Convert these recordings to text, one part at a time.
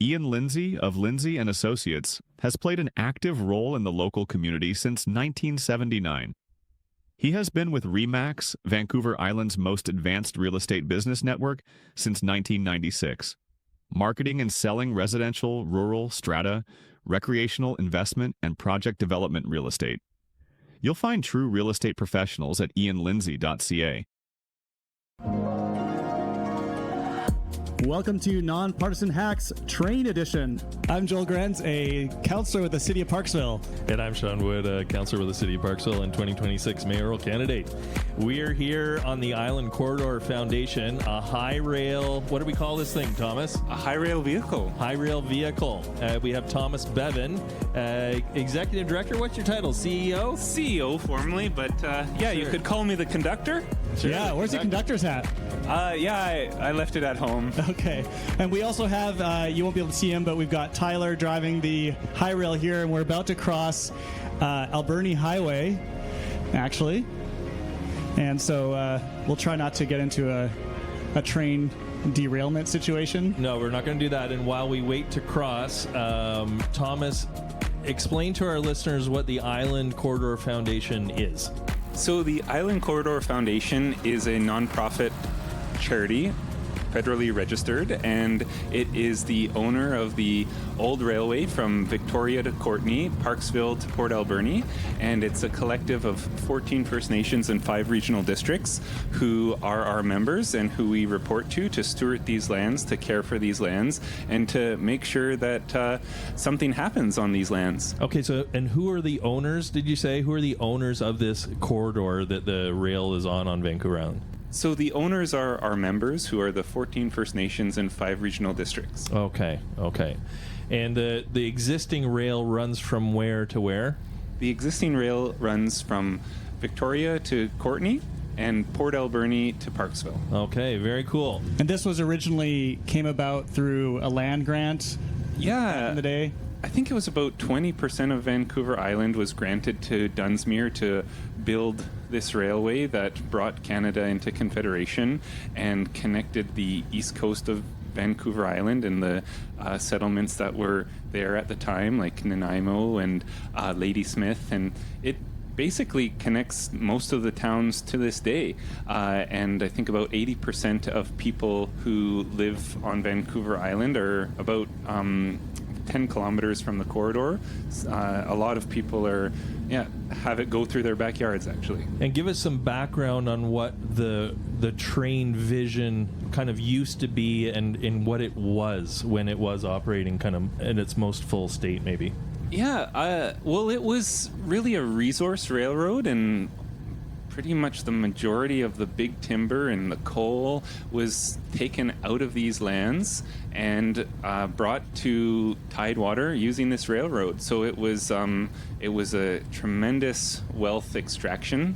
Ian Lindsay of Lindsay and Associates has played an active role in the local community since 1979. He has been with RE/MAX, Vancouver Island's most advanced real estate business network, since 1996, marketing and selling residential, rural, strata, recreational, investment, and project development real estate. You'll find true real estate professionals at ianlindsay.ca. Welcome to Nonpartisan Hacks Train Edition. I'm Joel Grenz, a councillor with the City of Parksville. And I'm Sean Wood, a councillor with the City of Parksville and 2026 mayoral candidate. We are here on the Island Corridor Foundation, a high rail, what do we call this thing, Thomas? A high rail vehicle. High rail vehicle. We have Thomas Bevan, Executive Director. What's your title, CEO? CEO formally, but Sure. you could call me the conductor. Sure. Yeah, where's the conductor's hat? I left it at home. Okay. And we also have, you won't be able to see him, but we've got Tyler driving the high rail here, and we're about to cross Alberni Highway, actually. And so we'll try not to get into a train derailment situation. No, we're not going to do that. And while we wait to cross, Thomas, explain to our listeners what the Island Corridor Foundation is. So the Island Corridor Foundation is a nonprofit charity, federally registered, and it is the owner of the old railway from Victoria to Courtenay, Parksville to Port Alberni, and it's a collective of 14 First Nations and 5 regional districts who are our members and who we report to steward these lands, to care for these lands, and to make sure that something happens on these lands. Okay, so, and who are the owners, did you say? Who are the owners of this corridor that the rail is on Vancouver Island? So the owners are our members, who are the 14 First Nations and 5 regional districts. Okay. And the existing rail runs from where to where? The existing rail runs from Victoria to Courtenay and Port Alberni to Parksville. Okay, very cool. And this was originally came about through a land grant back in the day? I think it was about 20% of Vancouver Island was granted to Dunsmuir to build this railway that brought Canada into Confederation and connected the east coast of Vancouver Island and the settlements that were there at the time, like Nanaimo and Ladysmith, and it basically connects most of the towns to this day. And I think about 80% of people who live on Vancouver Island are about 10 kilometers from the corridor. A lot of people have it go through their backyards, actually. And give us some background on what the train vision kind of used to be and what it was when it was operating kind of in its most full state, maybe. Well, it was really a resource railroad, and pretty much the majority of the big timber and the coal was taken out of these lands and brought to Tidewater using this railroad. So it was a tremendous wealth extraction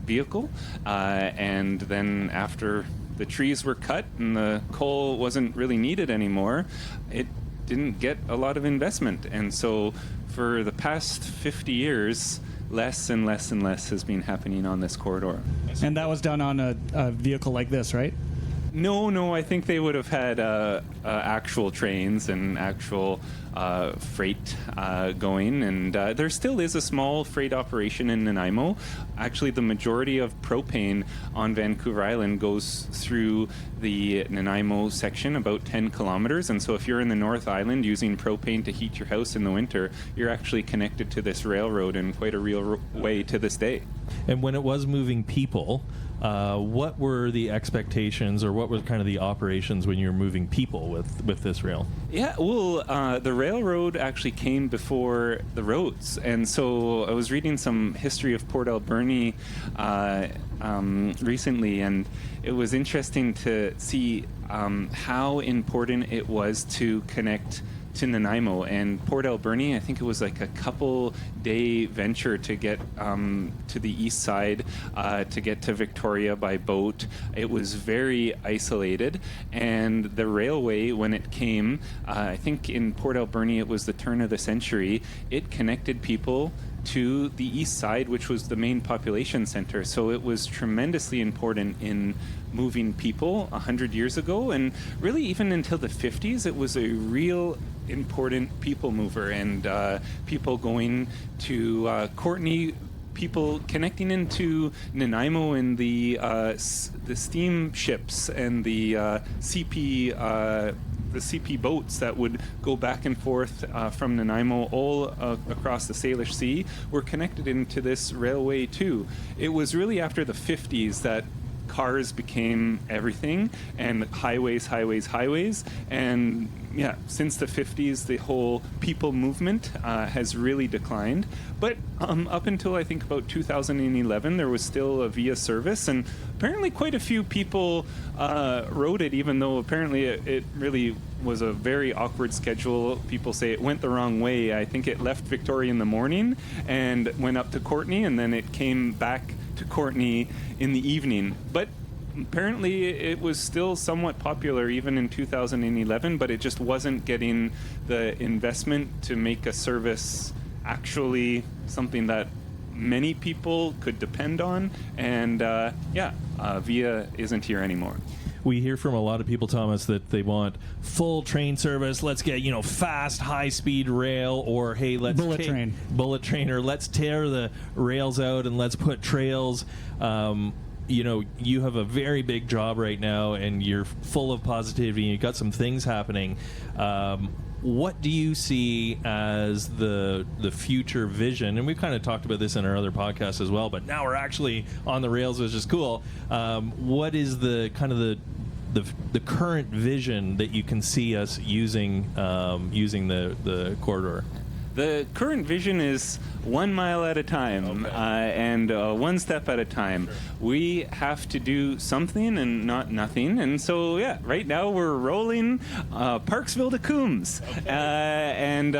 vehicle. And then after the trees were cut and the coal wasn't really needed anymore, it didn't get a lot of investment. And so for the past 50 years, less and less and less has been happening on this corridor. And that was done on a vehicle like this, right? No, I think they would have had actual trains and actual freight going, and there still is a small freight operation in Nanaimo. Actually, the majority of propane on Vancouver Island goes through the Nanaimo section, about 10 kilometers, and so if you're in the North Island using propane to heat your house in the winter, you're actually connected to this railroad in quite a real way to this day. And when it was moving people, what were the expectations, or what were kind of the operations when you were moving people with this rail? Yeah, well, the railroad actually came before the roads. And so I was reading some history of Port Alberni recently, and it was interesting to see how important it was to connect to Nanaimo and Port Alberni. I think it was like a couple-day venture to get to the east side, to get to Victoria by boat. It was very isolated, and the railway, when it came, I think in Port Alberni it was the turn of the century, it connected people to the east side, which was the main population center. So it was tremendously important in moving people 100 years ago, and really even until the 50s, it was a real important people mover, and people going to Courtney, people connecting into Nanaimo and the steamships and the CP boats that would go back and forth from Nanaimo all across the Salish Sea were connected into this railway too. It was really after the 50s that cars became everything, and highways, and yeah, since the 50s the whole people movement has really declined. But up until I think about 2011 there was still a via service, and apparently quite a few people rode it, even though apparently it really was a very awkward schedule. People say it went the wrong way. I think it left Victoria in the morning and went up to Courtney, and then it came back to Courtney in the evening. But apparently it was still somewhat popular even in 2011, but it just wasn't getting the investment to make a service actually something that many people could depend on. And VIA isn't here anymore. We hear from a lot of people, Thomas, that they want full train service. Let's get, fast, high-speed rail, or hey, let's bullet train, or let's tear the rails out and let's put trails. You have a very big job right now, and you're full of positivity, and you've got some things happening. What do you see as the future vision? And we've kind of talked about this in our other podcasts as well, but now we're actually on the rails, which is cool. What is the kind of the current vision that you can see us using the corridor? The current vision is 1 mile at a time, and 1 step at a time. Sure. We have to do something and not nothing. And so, right now we're rolling Parksville-to-Coombs. And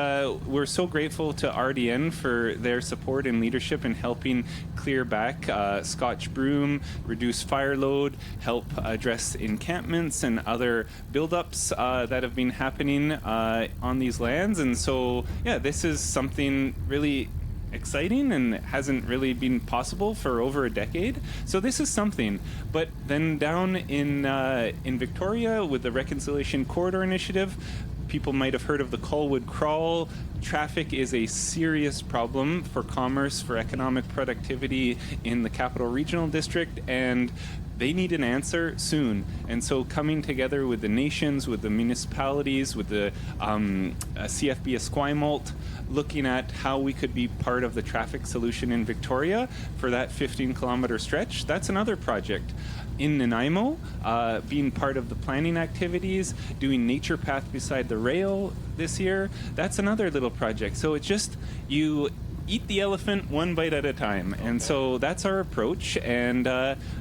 we're so grateful to RDN for their support and leadership in helping clear back Scotch broom, reduce fire load, help address encampments and other buildups that have been happening on these lands. And so, this is something really exciting and hasn't really been possible for over a decade. So this is something. But then down in Victoria with the Reconciliation Corridor Initiative, people might have heard of the Colwood Crawl. Traffic is a serious problem for commerce, for economic productivity in the Capital Regional District, and they need an answer soon. And so coming together with the nations, with the municipalities, with the CFB Esquimalt, looking at how we could be part of the traffic solution in Victoria for that 15-kilometer stretch, that's another project. In Nanaimo, being part of the planning activities, doing nature path beside the rail this year, that's another little project. So it's just, you eat the elephant one bite at a time. Okay. And so that's our approach. And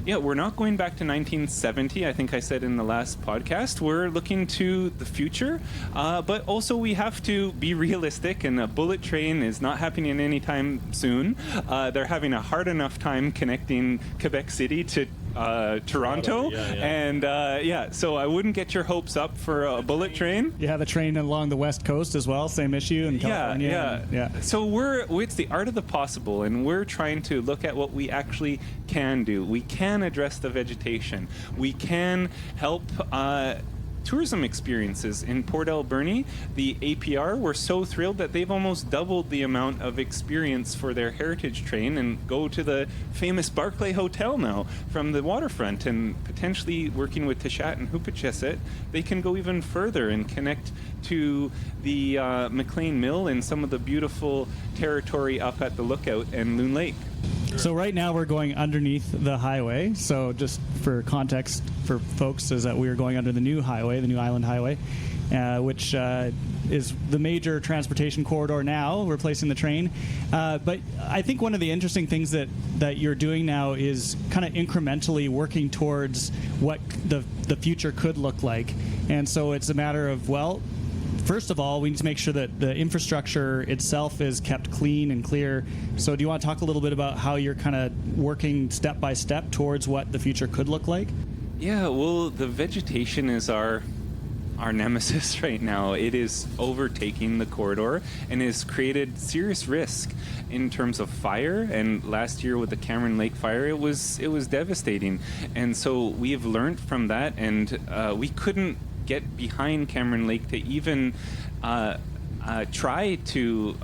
we're not going back to 1970, I think I said in the last podcast. We're looking to the future, but also we have to be realistic, and a bullet train is not happening anytime soon. They're having a hard enough time connecting Quebec City to Toronto. And so I wouldn't get your hopes up for a bullet train. You have a train along the West Coast as well, same issue in California. So it's the art of the possible, and we're trying to look at what we actually can do. We can address the vegetation. We can help tourism experiences in Port Alberni. The APR were so thrilled that they've almost doubled the amount of experience for their heritage train and go to the famous Barclay Hotel now from the waterfront, and potentially working with Tishat and Hoopicheset, they can go even further and connect to the McLean Mill and some of the beautiful territory up at the Lookout and Loon Lake. So right now we're going underneath the highway. So just for context for folks, is that we are going under the new highway, the new Island Highway, which is the major transportation corridor now, replacing the train. But I think one of the interesting things that you're doing now is kind of incrementally working towards what the future could look like. And so it's a matter of, first of all, we need to make sure that the infrastructure itself is kept clean and clear. So do you want to talk a little bit about how you're kind of working step by step towards what the future could look like? Yeah, well, the vegetation is our nemesis right now. It is overtaking the corridor and has created serious risk in terms of fire. And last year with the Cameron Lake fire, it was devastating. And so we have learned from that, and we couldn't get behind Cameron Lake to even try to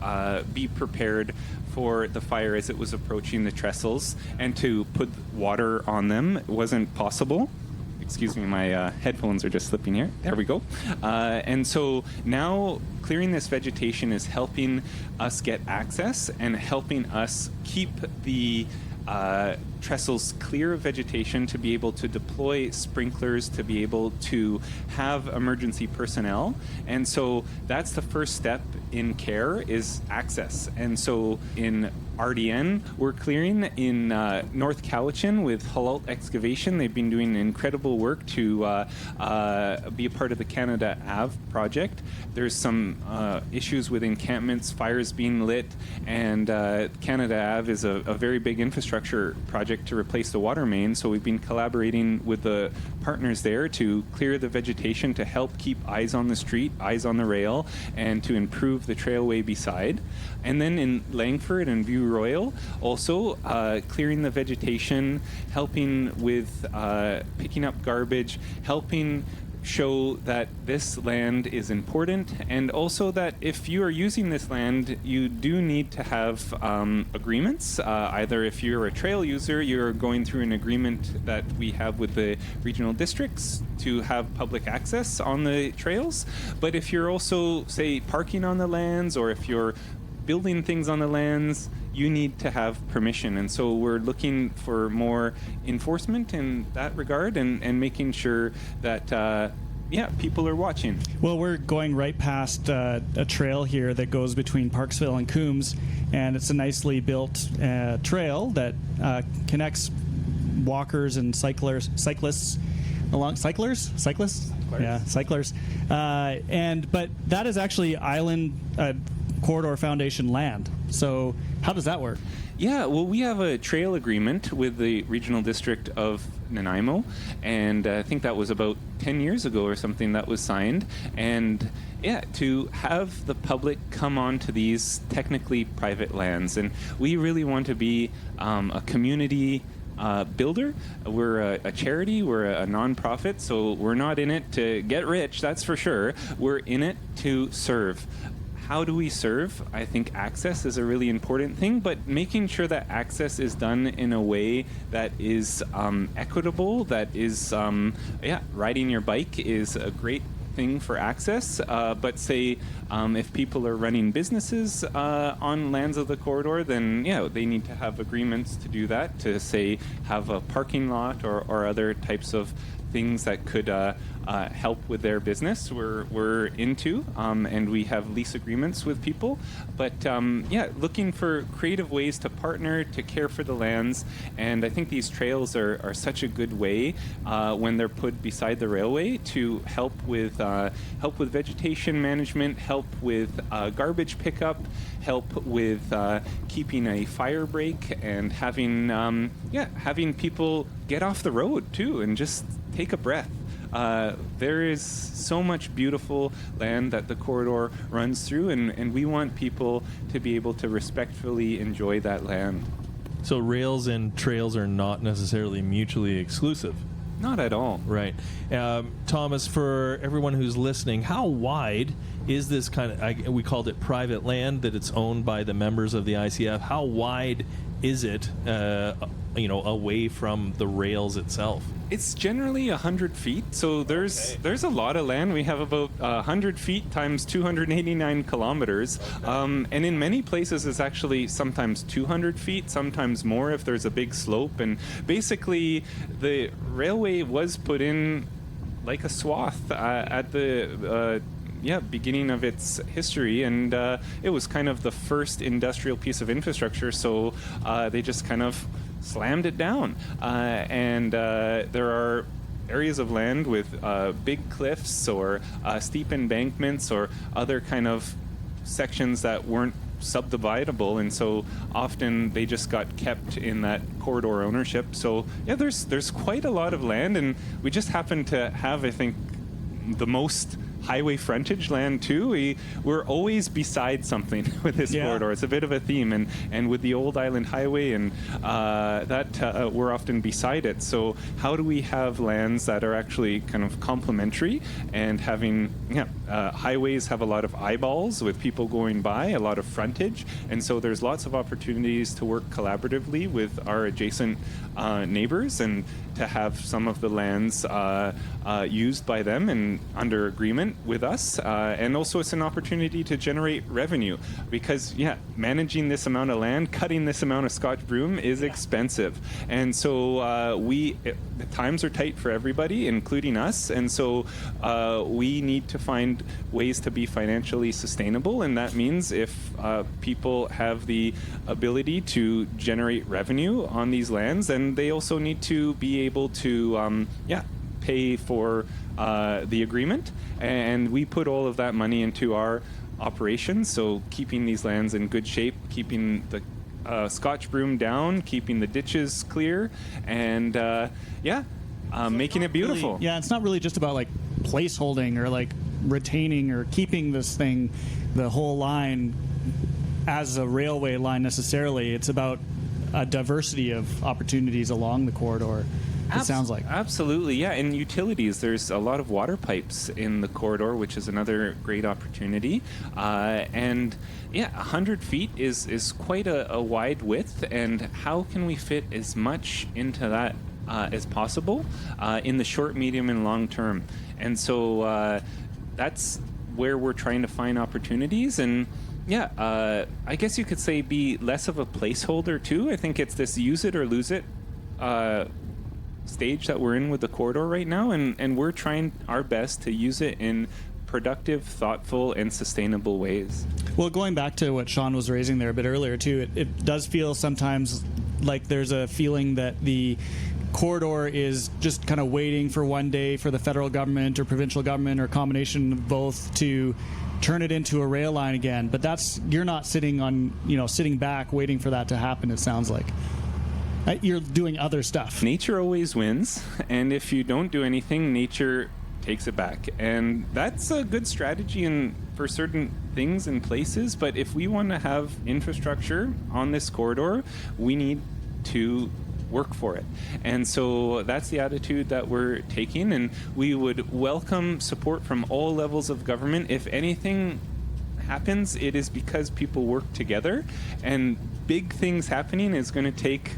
be prepared for the fire as it was approaching the trestles, and to put water on them wasn't possible. Excuse me, my headphones are just slipping here. There we go. And so now clearing this vegetation is helping us get access and helping us keep the trestles clear of vegetation, to be able to deploy sprinklers, to be able to have emergency personnel. And so that's the first step in care, is access. And so in RDN, we're clearing in North Cowichan with Halalt Excavation. They've been doing incredible work to be a part of the Canada Ave project. There's some issues with encampments, fires being lit, and Canada Ave is a very big infrastructure project to replace the water main. So we've been collaborating with the partners there to clear the vegetation, to help keep eyes on the street, eyes on the rail, and to improve the trailway beside. And then in Langford and View Royal, also clearing the vegetation, helping with picking up garbage, helping show that this land is important, and also that if you are using this land, you do need to have agreements. Either if you're a trail user, you're going through an agreement that we have with the regional districts to have public access on the trails. But if you're also, say, parking on the lands, or if you're building things on the lands, you need to have permission. And so we're looking for more enforcement in that regard, and making sure that people are watching. Well, we're going right past a trail here that goes between Parksville and Coombs, and it's a nicely built trail that connects walkers and cyclists along. Cyclists? Yeah, cyclers. But that is actually Island Corridor Foundation land. So how does that work? Yeah, well, we have a trail agreement with the regional district of Nanaimo, and I think that was about 10 years ago or something that was signed. And to have the public come on to these technically private lands. And we really want to be a community builder. We're a charity, we're a non-profit, so we're not in it to get rich, that's for sure. We're in it to serve. How do we serve? I think access is a really important thing, but making sure that access is done in a way that is equitable, that is, riding your bike is a great thing for access, but say if people are running businesses on lands of the corridor, then they need to have agreements to do that, to say have a parking lot or other types of things that could help with their business. We're into, and we have lease agreements with people, but looking for creative ways to partner, to care for the lands. And I think these trails are such a good way when they're put beside the railway to help with vegetation management, help with garbage pickup, help with keeping a fire break, and having people get off the road too and just take a breath. There is so much beautiful land that the corridor runs through, and we want people to be able to respectfully enjoy that land. So rails and trails are not necessarily mutually exclusive? Not at all. Right. Thomas, for everyone who's listening, how wide is this kind of, we called it private land, that it's owned by the members of the ICF. How wide is it, away from the rails itself? It's generally 100 feet, so there's a lot of land. We have about 100 feet times 289 kilometers, and in many places it's actually sometimes 200 feet, sometimes more if there's a big slope. And basically the railway was put in like a swath at the beginning of its history, and it was kind of the first industrial piece of infrastructure, so they just kind of slammed it down. And there are areas of land with big cliffs or steep embankments or other kind of sections that weren't subdividable, and so often they just got kept in that corridor ownership. So there's quite a lot of land, and we just happen to have, I think, the most highway frontage land too. We're always beside something with this corridor. It's a bit of a theme, and with the old island highway and that we're often beside it. So how do we have lands that are actually kind of complementary, and having highways have a lot of eyeballs with people going by, a lot of frontage, and so there's lots of opportunities to work collaboratively with our adjacent neighbors and to have some of the lands used by them and under agreement with us. And also it's an opportunity to generate revenue because, managing this amount of land, cutting this amount of Scotch broom is expensive. And so the times are tight for everybody, including us. And so we need to find ways to be financially sustainable. And that means if people have the ability to generate revenue on these lands, then they also need to be able to pay for the agreement, and we put all of that money into our operations, so keeping these lands in good shape, keeping the Scotch broom down, keeping the ditches clear, and making it beautiful. Really, it's not really just about like placeholding or like retaining or keeping this thing, the whole line, as a railway line necessarily. It's about a diversity of opportunities along the corridor. It sounds like. Absolutely, yeah. And utilities, there's a lot of water pipes in the corridor, which is another great opportunity. 100 feet is quite a wide width, and how can we fit as much into that as possible in the short, medium, and long term? And so that's where we're trying to find opportunities, and I guess you could say be less of a placeholder too. I think it's this use it or lose it stage that we're in with the corridor right now, and we're trying our best to use it in productive, thoughtful, and sustainable ways. Well, going back to what Sean was raising there a bit earlier too, it does feel sometimes like there's a feeling that the corridor is just kind of waiting for one day for the federal government or provincial government or a combination of both to turn it into a rail line again. But you're not sitting back waiting for that to happen, it sounds like. You're doing other stuff. Nature always wins, and if you don't do anything, nature takes it back. And that's a good strategy for certain things and places, but if we want to have infrastructure on this corridor, we need to work for it. And so that's the attitude that we're taking, and we would welcome support from all levels of government. If anything happens, it is because people work together, and big things happening is going to take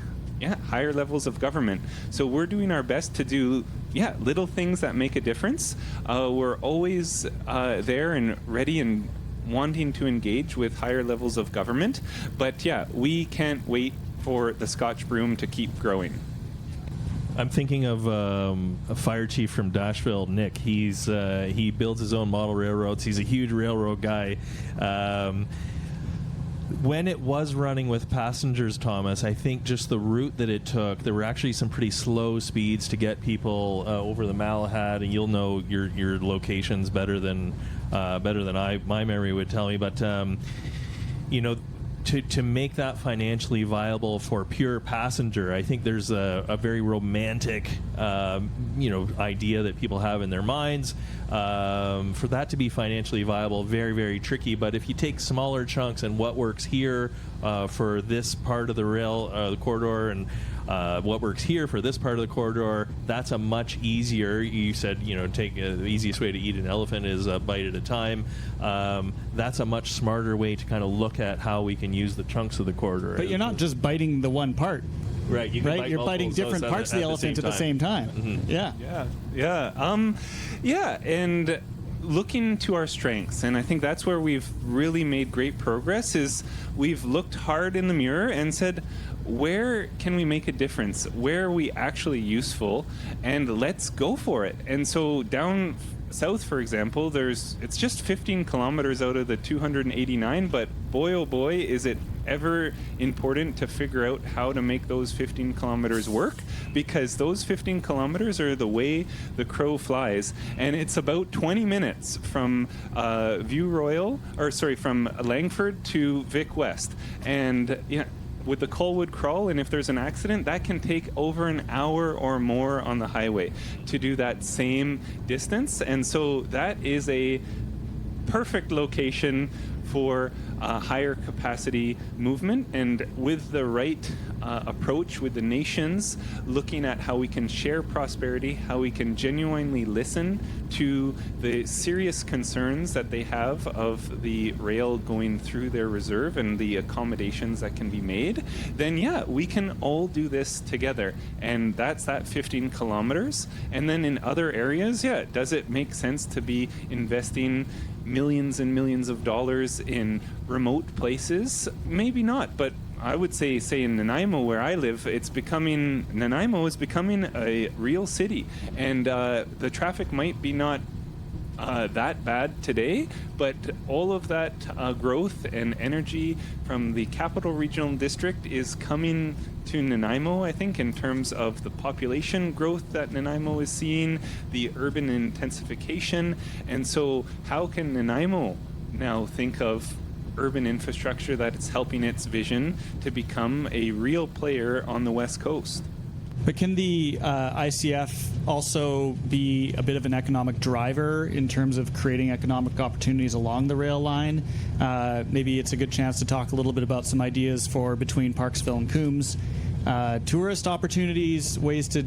higher levels of government. So we're doing our best to do little things that make a difference. We're always there and ready and wanting to engage with higher levels of government. But we can't wait for the Scotch broom to keep growing. I'm thinking of a fire chief from Dashville, Nick. He builds his own model railroads. He's a huge railroad guy. When it was running with passengers, Thomas, I think just the route that it took, there were actually some pretty slow speeds to get people over the Malahad, and you'll know your locations better than my memory would tell me. But to make that financially viable for pure passenger, I think there's a very romantic idea that people have in their minds. For that to be financially viable, very, very tricky. But if you take smaller chunks and what works here for this part of the rail, the corridor, and what works here for this part of the corridor, that's a much easier. You said, the easiest way to eat an elephant is a bite at a time. That's a much smarter way to kind of look at how we can use the chunks of the corridor. But you're not just biting the one part. Right, you're biting different parts of the elephant at the same time. Mm-hmm. And looking to our strengths, and I think that's where we've really made great progress, is we've looked hard in the mirror and said, where can we make a difference? Where are we actually useful? And let's go for it. And so down south, for example, it's just 15 kilometers out of the 289, but boy, oh boy, is it ever important to figure out how to make those 15 kilometers work, because those 15 kilometers are the way the crow flies. And it's about 20 minutes from from Langford to Vic West. And with the Colwood crawl, and if there's an accident, that can take over an hour or more on the highway to do that same distance. And so that is a perfect location for higher capacity movement, and with the right approach with the nations, looking at how we can share prosperity, how we can genuinely listen to the serious concerns that they have of the rail going through their reserve and the accommodations that can be made, then yeah, we can all do this together. And that's that 15 kilometers. And then in other areas, yeah, does it make sense to be investing millions and millions of dollars in remote places? Maybe not, but I would say in Nanaimo, where I live, Nanaimo is becoming a real city, and the traffic might be not that bad today, but all of that growth and energy from the Capital Regional District is coming to Nanaimo, I think, in terms of the population growth that Nanaimo is seeing, the urban intensification. And so how can Nanaimo now think of urban infrastructure that it's helping its vision to become a real player on the West Coast? But can the ICF also be a bit of an economic driver in terms of creating economic opportunities along the rail line? Maybe it's a good chance to talk a little bit about some ideas for between Parksville and Coombs. Tourist opportunities, ways to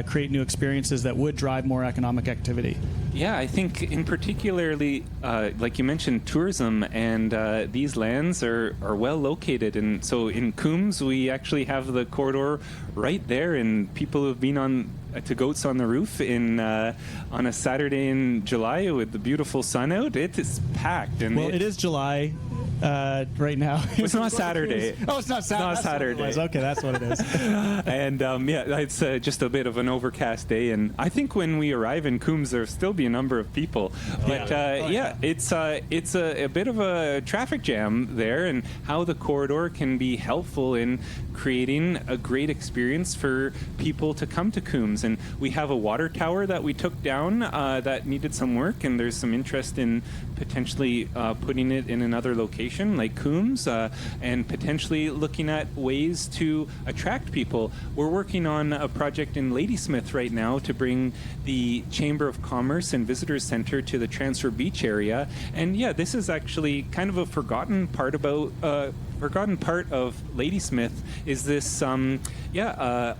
create new experiences that would drive more economic activity. Yeah, I think in particularly, like you mentioned, tourism, and these lands are well located. And so in Coombs, we actually have the corridor right there, and people who've been to Goats on the Roof on a Saturday in July with the beautiful sun out, it is packed. And it is July. Right now. It's not Saturday. Oh, it's not Saturday. Not Saturday. Okay, that's what it is. And yeah, it's just a bit of an overcast day. And I think when we arrive in Coombs, there'll still be a number of people. But it's a bit of a traffic jam there, and how the corridor can be helpful in creating a great experience for people to come to Coombs. And we have a water tower that we took down that needed some work, and there's some interest in potentially putting it in another location like Coombs, and potentially looking at ways to attract people. We're working on a project in Ladysmith right now to bring the Chamber of Commerce and Visitors Center to the Transfer Beach area. And yeah, this is actually kind of a forgotten part of Ladysmith is this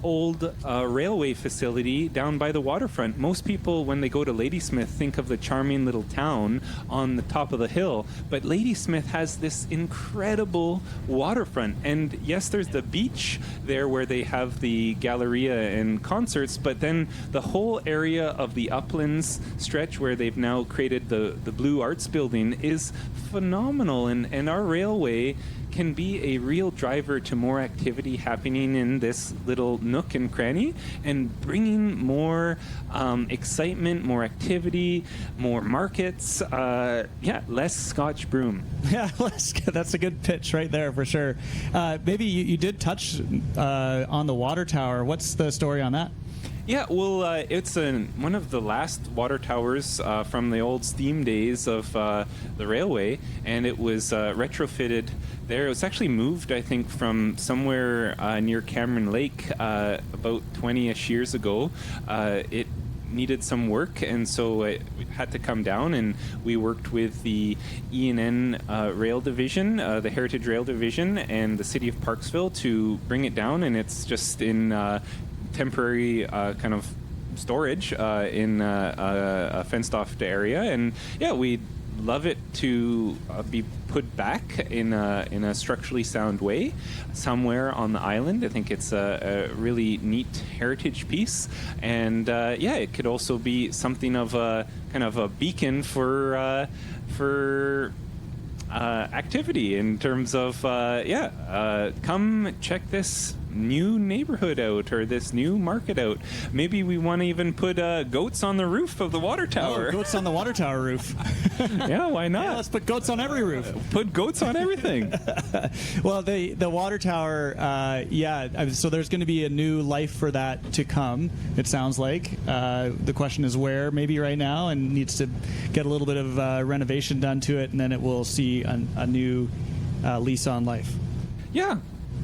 old railway facility down by the waterfront. Most people, when they go to Ladysmith, think of the charming little town on the top of the hill, but Ladysmith has this incredible waterfront. And yes, there's the beach there where they have the Galleria and concerts, but then the whole area of the Uplands stretch where they've now created the Blue Arts Building is phenomenal, and our railway can be a real driver to more activity happening in this little nook and cranny, and bringing more excitement, more activity, more markets. Less Scotch broom. Yeah, that's a good pitch right there for sure. Maybe you did touch on the water tower. What's the story on that? Yeah, well, it's one of the last water towers from the old steam days of the railway, and it was retrofitted there. It was actually moved, I think, from somewhere near Cameron Lake about 20-ish years ago. It needed some work, and so it had to come down, and we worked with the E&N Rail Division, the Heritage Rail Division, and the City of Parksville to bring it down, and it's just in temporary kind of storage in a fenced-off area. And yeah, we'd love it to be put back in a structurally sound way somewhere on the island. I think it's a really neat heritage piece, and it could also be something of a kind of a beacon for activity in terms of come check this new neighborhood out, or this new market out. Maybe we want to even put goats on the roof of the water tower. Oh, goats on the water tower roof. Yeah, why not? Yeah, let's put goats on every roof. Put goats on everything. Well, the water tower, so there's going to be a new life for that to come, it sounds like. The question is where, maybe right now, and needs to get a little bit of renovation done to it, and then it will see a new lease on life. Yeah.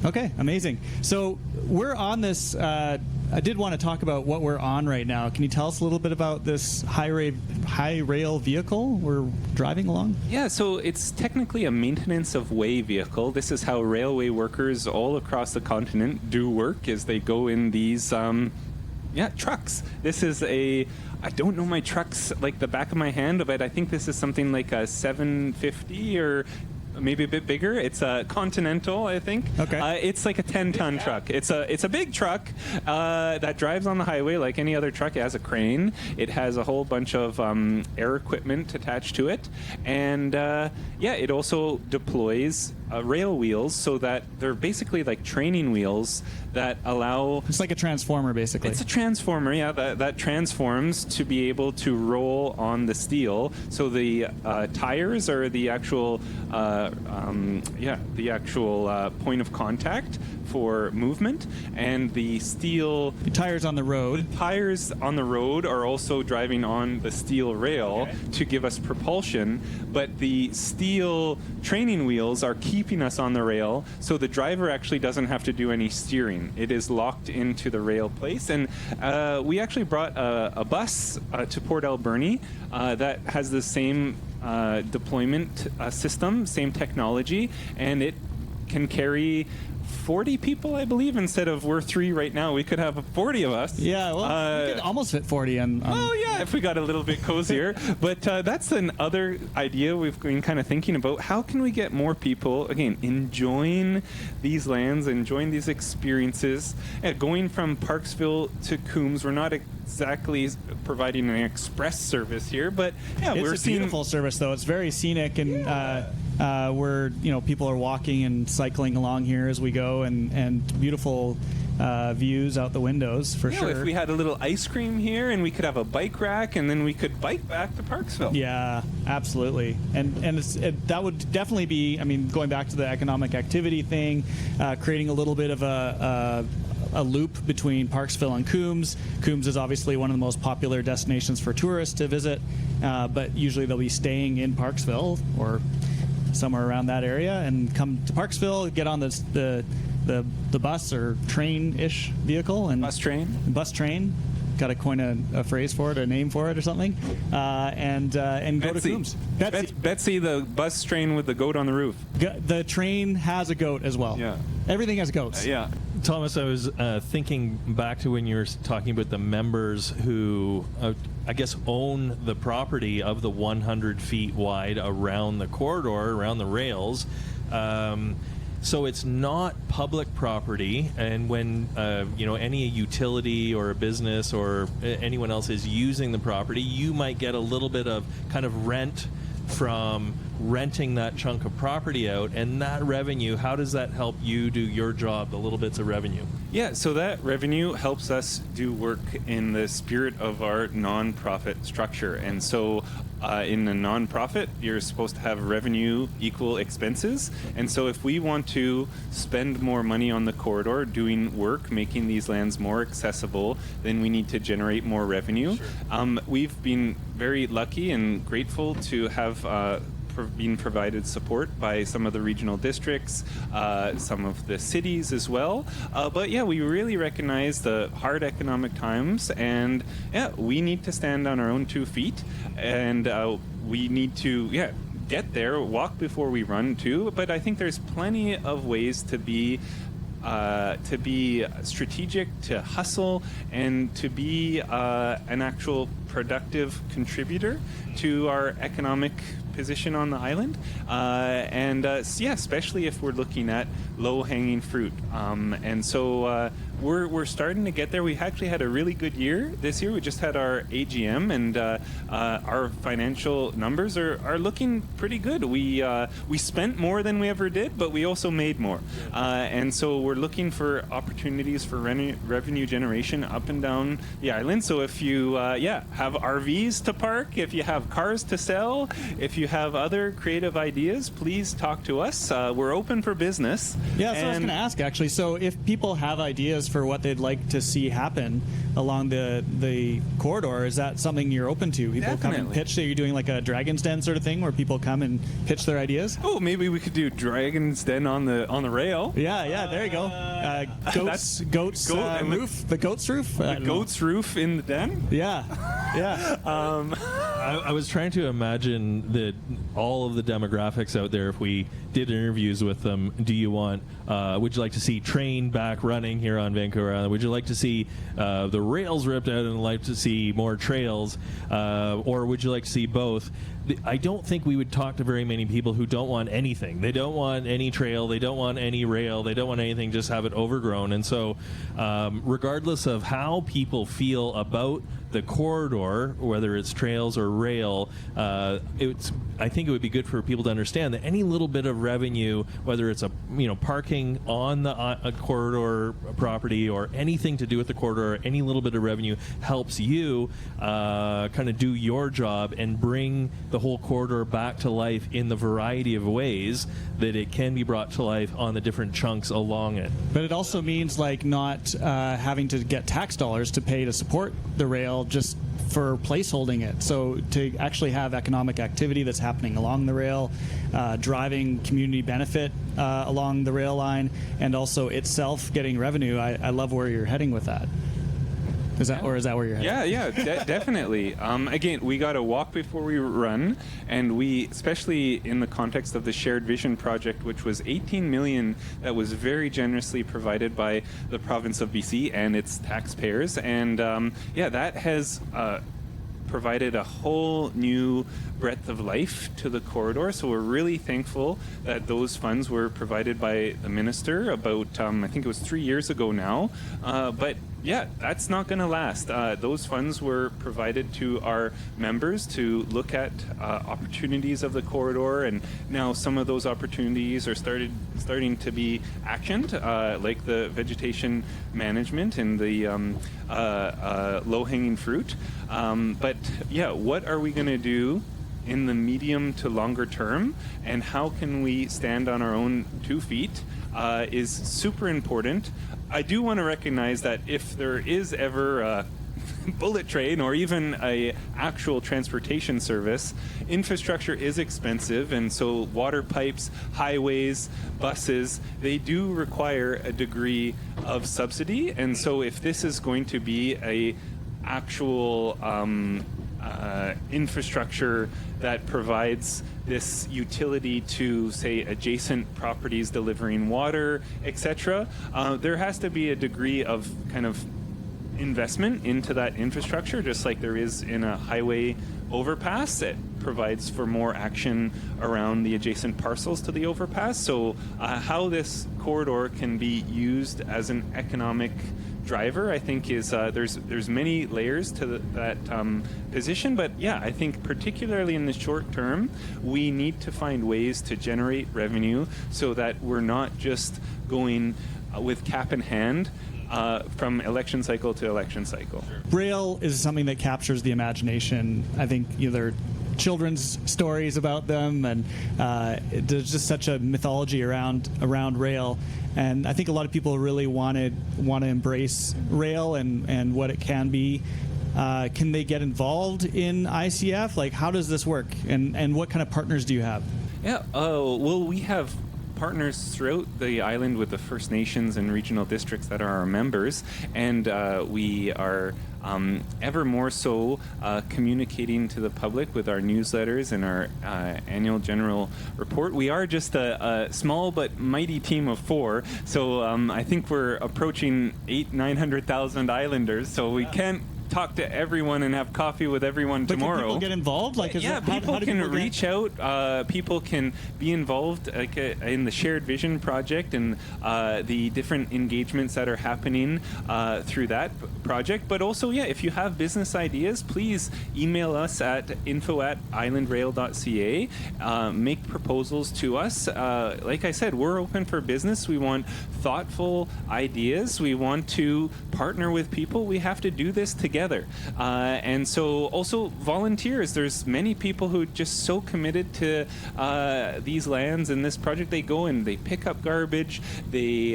Okay, amazing. So we're on this. I did want to talk about what we're on right now. Can you tell us a little bit about this high rail vehicle we're driving along? Yeah, so it's technically a maintenance of way vehicle. This is how railway workers all across the continent do work, is they go in these trucks. This is I don't know my trucks like the back of my hand, but I think this is something like a 750 or maybe a bit bigger. It's a Continental, I think. Okay. It's like a 10-ton truck. It's a big truck that drives on the highway like any other truck. It has a crane. It has a whole bunch of air equipment attached to it, and it also deploys rail wheels, so that they're basically like training wheels that allow... It's like a transformer, basically. It's a transformer, yeah, that transforms to be able to roll on the steel. So the tires are the actual point of contact for movement, and the steel... The tires on the road. The tires on the road are also driving on the steel rail to give us propulsion, but the steel training wheels are keeping us on the rail, so the driver actually doesn't have to do any steering. It is locked into the rail place, and we actually brought a bus to Port Alberni that has the same deployment system, same technology, and it can carry 40 people, I believe, instead of we're 3 right now. We could have 40 of us. Yeah, well, we could almost fit 40 on... Well, yeah, if we got a little bit cozier. But that's another idea we've been kind of thinking about. How can we get more people, again, enjoying these lands, enjoying these experiences? Going from Parksville-to-Coombs, we're not exactly providing an express service here, but yeah, it's a beautiful service, though. It's very scenic, and where people are walking and cycling along here as we go, and beautiful views out the windows for sure. If we had a little ice cream here, and we could have a bike rack, and then we could bike back to Parksville. Yeah, absolutely. And that would definitely be, going back to the economic activity thing, creating a little bit of a loop between Parksville and Coombs. Coombs is obviously one of the most popular destinations for tourists to visit, but usually they'll be staying in Parksville or somewhere around that area and come to Parksville, get on the bus or train-ish vehicle. And bus train. Got to coin a phrase for it, a name for it or something, and go to Coombs. Betsy, the bus train with the goat on the roof. The train has a goat as well. Yeah. Everything has goats. Yeah. Thomas, I was thinking back to when you were talking about the members who, I guess, own the property of the 100 feet wide around the corridor, around the rails. So it's not public property, and when any utility or a business or anyone else is using the property, you might get a little bit of kind of rent from renting that chunk of property out, and that revenue, how does that help you do your job, the little bits of revenue? Yeah, so that revenue helps us do work in the spirit of our nonprofit structure. And so in a nonprofit, you're supposed to have revenue equal expenses. And so if we want to spend more money on the corridor doing work, making these lands more accessible, then we need to generate more revenue. Sure. We've been very lucky and grateful to have being provided support by some of the regional districts, some of the cities as well. But yeah, we really recognize the hard economic times, and yeah, we need to stand on our own 2 feet, and we need to get there, walk before we run too. But I think there's plenty of ways to be strategic, to hustle, and to be an actual productive contributor to our economic position on the island, especially if we're looking at low-hanging fruit. And so we're starting to get there. We actually had a really good year this year. We just had our AGM, and our financial numbers are looking pretty good. We spent more than we ever did, but we also made more. And so we're looking for opportunities for revenue generation up and down the island. So if you have RVs to park, if you have cars to sell, if you have other creative ideas, please talk to us. We're open for business. Yeah, so I was going to ask, actually. So if people have ideas for what they'd like to see happen along the corridor. Is that something you're open to? People Definitely. come and pitch. So you're doing like a Dragon's Den sort of thing where people come and pitch their ideas? Oh, maybe we could do Dragon's Den on the rail. Yeah, there you go. Goat's roof. The goat's roof. The goat's roof in the den. Yeah. I was trying to imagine that all of the demographics out there, if we did interviews with them, would you like to see train back running here on Vancouver Island? Would you like to see the rails ripped out and like to see more trails? Or would you like to see both? I don't think we would talk to very many people who don't want anything. They don't want any trail. They don't want any rail. They don't want anything, just have it overgrown. And so regardless of how people feel about the corridor, whether it's trails or rail, I think it would be good for people to understand that any little bit of revenue, whether it's parking on the corridor property or anything to do with the corridor, any little bit of revenue helps you kind of do your job and bring the whole corridor back to life in the variety of ways that it can be brought to life on the different chunks along it. But it also means like not having to get tax dollars to pay to support the rail just for placeholding it. So to actually have economic activity that's happening along the rail, driving community benefit along the rail line, and also itself getting revenue. I love where you're heading with that. Is that where you're heading? Yeah, definitely. Again, we got to walk before we run, and we, especially in the context of the Shared Vision project, which was $18 million that was very generously provided by the province of BC and its taxpayers, and that has provided a whole new breadth of life to the corridor. So we're really thankful that those funds were provided by the minister about, I think it was 3 years ago now. But yeah, that's not going to last. Those funds were provided to our members to look at opportunities of the corridor, and now some of those opportunities are starting to be actioned, like the vegetation management and the low-hanging fruit. But yeah, what are we going to do in the medium to longer term, and how can we stand on our own 2 feet is super important. I do want to recognize that if there is ever a bullet train or even a actual transportation service, infrastructure is expensive, and so water pipes, highways, buses, they do require a degree of subsidy. And so if this is going to be a actual infrastructure that provides this utility to, say, adjacent properties delivering water, etc., there has to be a degree of kind of investment into that infrastructure, just like there is in a highway overpass that provides for more action around the adjacent parcels to the overpass. So how this corridor can be used as an economic driver, I think, is there's many layers to that position. But yeah, I think particularly in the short term, we need to find ways to generate revenue so that we're not just going with cap in hand from election cycle to election cycle. Rail is something that captures the imagination. I think there are children's stories about them, and there's just such a mythology around rail. And I think a lot of people really want to embrace rail and what it can be. Can they get involved in ICF? Like, how does this work? And what kind of partners do you have? Yeah, well, we have partners throughout the island with the First Nations and regional districts that are our members, and we are ever more so communicating to the public with our newsletters and our annual general report. We are just a small but mighty team of 4, so I think we're approaching 900,000 islanders, so we can't talk to everyone and have coffee with everyone tomorrow. Can people get involved? People can reach out. People can be involved in the Shared Vision project and the different engagements that are happening through that project. But also, if you have business ideas, please email us at info@islandrail.ca. Make proposals to us. Like I said, we're open for business. We want thoughtful ideas. We want to partner with people. We have to do this together. together. And so also volunteers. There's many people who are just so committed to these lands and this project. They go and they pick up garbage. They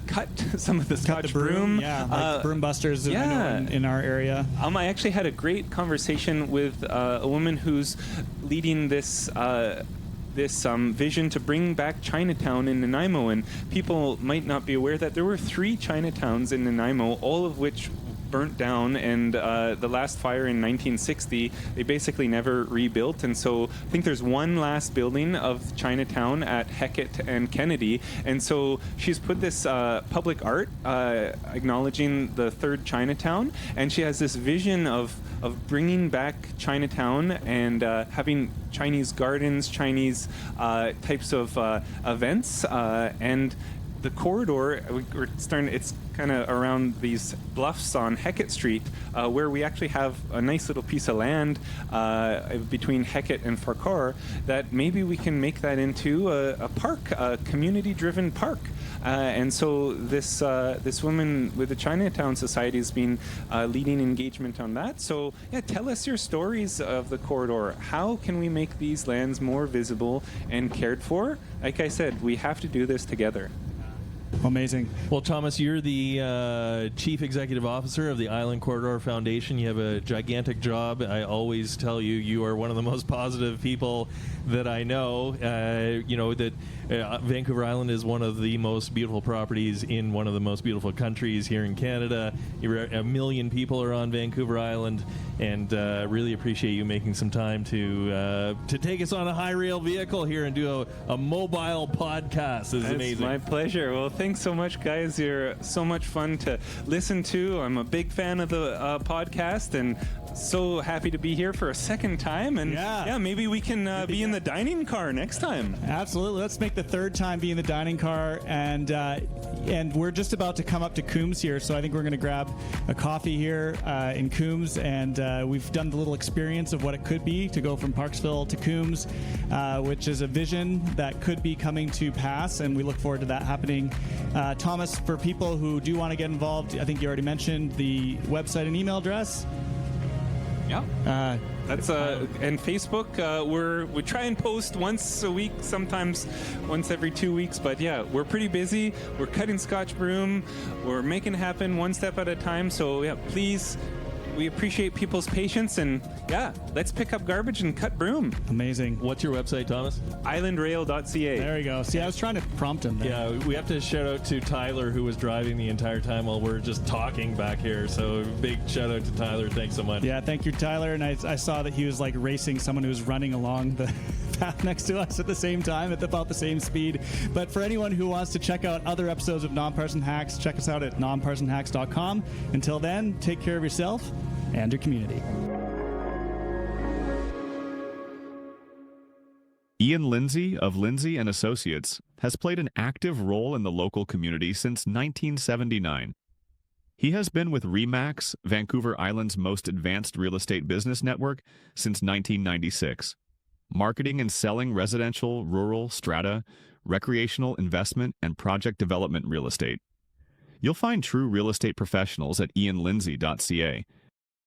cut some of the Scotch broom. Yeah, like broom busters in our area. I actually had a great conversation with a woman who's leading this vision to bring back Chinatown in Nanaimo, and people might not be aware that there were 3 Chinatowns in Nanaimo, all of which burnt down, and the last fire in 1960, they basically never rebuilt. And so I think there's one last building of Chinatown at Heckett and Kennedy. And so she's put this public art acknowledging the 3rd Chinatown, and she has this vision of bringing back Chinatown and having Chinese gardens, Chinese types of events, and the corridor, we're starting, it's kind of around these bluffs on Heckett Street, where we actually have a nice little piece of land between Heckett and Farquhar, that maybe we can make that into a park, a community-driven park. And so this woman with the Chinatown Society has been leading engagement on that. So yeah, tell us your stories of the corridor. How can we make these lands more visible and cared for? Like I said, we have to do this together. Amazing. Well, Thomas, you're the Chief Executive Officer of the Island Corridor Foundation. You have a gigantic job. I always tell you, you are one of the most positive people that I know. That Vancouver Island is one of the most beautiful properties in one of the most beautiful countries here in Canada. 1 million people are on Vancouver Island, and really appreciate you making some time to take us on a high rail vehicle here and do a mobile podcast. This is amazing. It's my pleasure. Well, thanks so much, guys. You're so much fun to listen to. I'm a big fan of the podcast, and so happy to be here for a second time. And maybe we can be in the dining car next time. Absolutely. Let's make the 3rd time be in the dining car, and we're just about to come up to Coombs here, so I think we're going to grab a coffee here in Coombs, and we've done the little experience of what it could be to go from Parksville-to-Coombs, which is a vision that could be coming to pass, and we look forward to that happening. Thomas, for people who do want to get involved, I think you already mentioned the website and email address. Yeah. That's and Facebook. We try and post once a week, sometimes once every 2 weeks. But yeah, we're pretty busy. We're cutting Scotch broom. We're making it happen one step at a time. So yeah, please. We appreciate people's patience, and yeah, let's pick up garbage and cut broom. Amazing. What's your website, Thomas? islandrail.ca. There you go. See, I was trying to prompt him there. Yeah, we have to shout out to Tyler, who was driving the entire time while we're just talking back here. So big shout out to Tyler. Thanks so much. Yeah, thank you, Tyler. And I saw that he was like racing someone who was running along the path next to us at the same time at about the same speed. But for anyone who wants to check out other episodes of Nonpartisan Hacks, check us out at nonpartisanhacks.com. Until then, take care of yourself and your community. Ian Lindsay of Lindsay and Associates has played an active role in the local community since 1979. He has been with RE/MAX, Vancouver Island's most advanced real estate business network, since 1996. Marketing and selling residential, rural, strata, recreational, investment, and project development real estate. You'll find true real estate professionals at ianlindsay.ca,